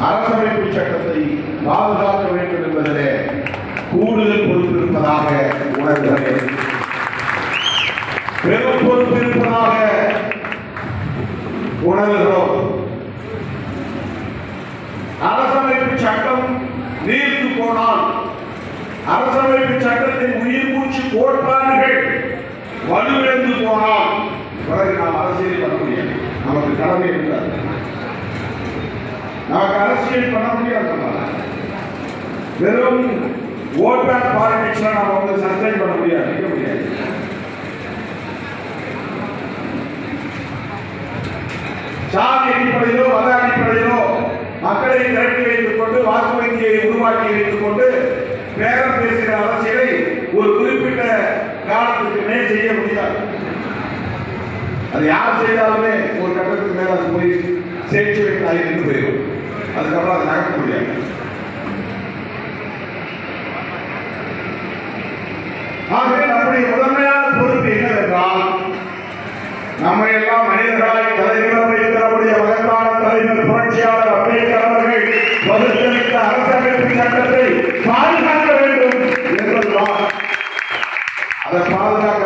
அரசமைப்பு சட்டத்தை பாதுகாக்க வேண்டும் என்பதிலே கூடுதல் பொறுப்பு இருப்பதாக உணர்கிறேன். பெரும் பொறுப்பு இருப்பதாக உணர்கிறோம். அரசமைப்பு சட்டம் நீர்த்து போனால், அரசமைப்பு சட்டத்தின் உயிர் மூச்சு கோட்பாடுகள் வலுவிழந்து போனால் பிறகு நாம் அரசியல் பண்ண முடியாது. நமக்கு கடமை இருக்கிறார். நமக்கு அரசியல் பண்ண முடியாது. வெறும் ஓட் பேங்க் பாலிடிக்ஸ் நம்ம வந்து சஸ்டைன் பண்ண முடியாது, நிற்க முடியாது. சாதி அடிப்படையிலோ மத அடிப்படையிலோ மக்களை திரட்டி வைத்துக் கொண்டு வாக்கு வங்கியை உருவாக்கி வைத்துக் கொண்டு பேரம் பேசுகிற அரசியலை ஒரு குறிப்பிட்ட காலத்துக்கு மேல் செய்ய முடியாது. அது யார் செய்தாலுமே ஒரு கட்டத்துக்கு மேல அது போய் சேர்த்து வைத்தாய் என்று போயிடும். அதுக்கப்புறம் அதை நகர்த்த முடியாது. ஆகவே நம்முடைய முதன்மையான பொறுப்பு என்னவென்றால், நம்மை எல்லாம் மனிதர்களாய் தலைவர் வைத்த நம்முடைய மகத்தான தலைவர் புரட்சியாளர் அம்பேத்கர் அவர்கள் வகுத்தளித்த அரசமைப்பு சட்டத்தை பாதுகாக்க வேண்டும் என்பதுதான். அதை பாதுகாக்க